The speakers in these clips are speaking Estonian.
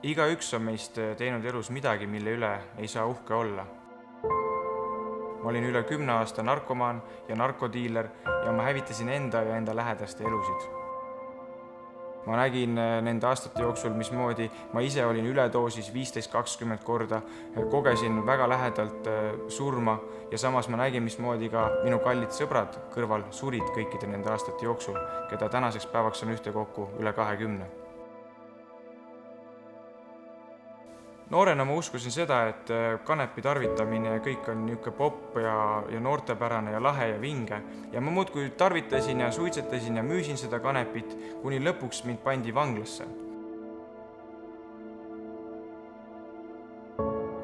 Igaüks on meist teinud elus midagi, mille üle ei saa uhke olla. Ma olin üle 10 aasta narkomaan ja narkodiiler ja ma hävitasin enda ja enda lähedaste elusid. Ma nägin nende aastate jooksul, mismoodi ma ise olin üledoosis 15-20 korda, kogesin väga lähedalt surma ja samas ma nägin, mismoodi ka minu kallid sõbrad kõrval surid kõikide nende aastate jooksul, keda tänaseks päevaks on ühtekokku üle 20. Noorena ma uskusin seda, et kanepi tarvitamine kõik on niisugune popp ja noortepärane ja lahe ja vinge. Ja ma muudkui tarvitasin ja suitsetasin ja müüsin seda kanepit, kuni lõpuks mind pandi vanglasse.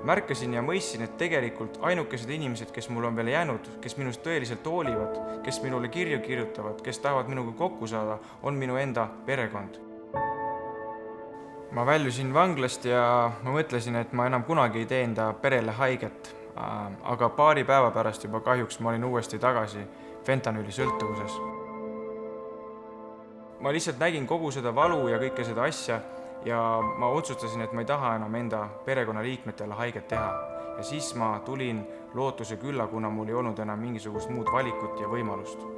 Märkasin ja mõistsin, et tegelikult ainukesed inimesed, kes mul on veel jäänud, kes minust tõeliselt hoolivad, kes minule kirju kirjutavad, kes tahavad minuga kokku saada, on minu enda perekond. Ma väljusin vanglast ja ma mõtlesin, et ma enam kunagi ei tee enda perele haiget, aga paari päeva pärast juba kahjuks ma olin uuesti tagasi fentanüüli sõltuvuses. Ma lihtsalt nägin kogu seda valu ja kõike seda asja ja ma otsustasin, et ma ei taha enam enda perekonnaliikmetele haiget teha. Ja siis ma tulin Lootuse külla, kuna mul ei olnud enam mingisugust muud valikut ja võimalust.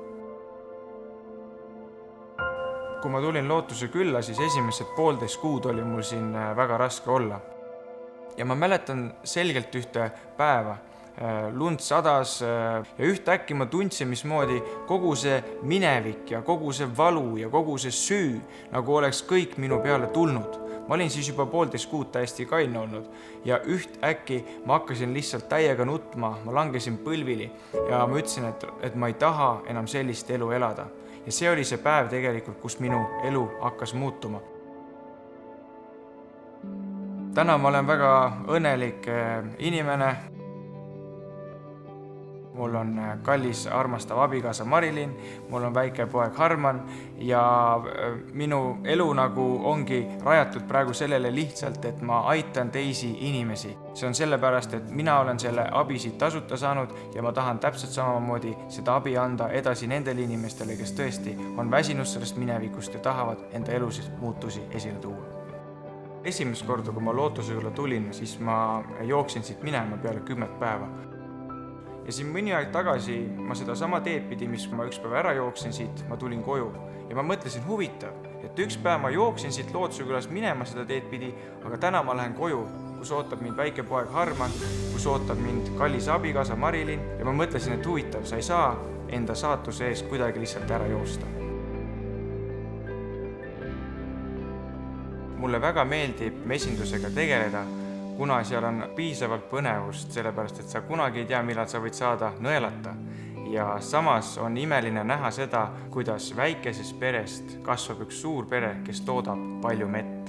Kui ma tulin Lootuse külla, siis esimesed 1,5 kuud oli mul siin väga raske olla. Ja ma mäletan selgelt ühte päeva. Lund sadas ja ühtäkki ma tundsin, mismoodi kogu see minevik ja kogu see valu ja kogu see süü, nagu oleks kõik minu peale tulnud. Ma olin siis juba 1,5 kuud täiesti kaine olnud ja ühtäkki ma hakkasin lihtsalt täiega nutma, ma langesin põlvili ja ma ütlesin, et ma ei taha enam sellist elu elada. Ja see oli see päev tegelikult, kus minu elu hakkas muutuma. Täna ma olen väga õnnelik inimene. Mul on kallis armastav abikaasa Marilyn, mul on väike poeg Harman ja minu elu nagu ongi rajatud praegu sellele lihtsalt, et ma aitan teisi inimesi. See on sellepärast, et mina olen selle abi siit tasuta saanud ja ma tahan täpselt samamoodi seda abi anda edasi nendele inimestele, kes tõesti on väsinud sellest minevikust ja tahavad enda elusid muutusi esile tuua. Esimest korda, kui ma Lootuse külla tulin, siis ma jooksin siit minema peale 10 päeva. Ja siin mõni aeg tagasi ma seda sama teed pidi, mis ma üks päev ära jooksin siit, ma tulin koju. Ja ma mõtlesin huvitav, et üks päev ma jooksin siit Lootuse külast minema seda teed pidi, aga täna ma lähen koju, kus ootab mind väike poeg Harman, kus ootab mind kallis abikaasa Marilyn ja ma mõtlesin, et huvitav, sa ei saa enda saatuse ees kuidagi lihtsalt ära joosta. Mulle väga meeldib mesindusega tegeleda, kuna seal on piisavalt põnevust, sellepärast et sa kunagi ei tea, millal sa võid saada nõelata. Ja samas on imeline näha seda, kuidas väikesest perest kasvab üks suur pere, kes toodab palju mett.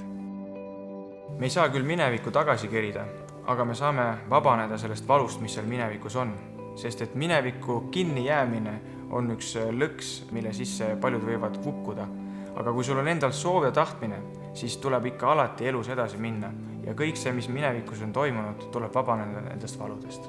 Me ei saa küll minevikku tagasi kerida, aga me saame vabaneda sellest valust, mis seal minevikus on. Sest et minevikku kinni jäämine on üks lõks, mille sisse paljud võivad kukkuda. Aga kui sul on endal soov ja tahtmine, siis tuleb ikka alati elus edasi minna ja kõik see, mis minevikus on toimunud, tuleb vabaneda nendest valudest.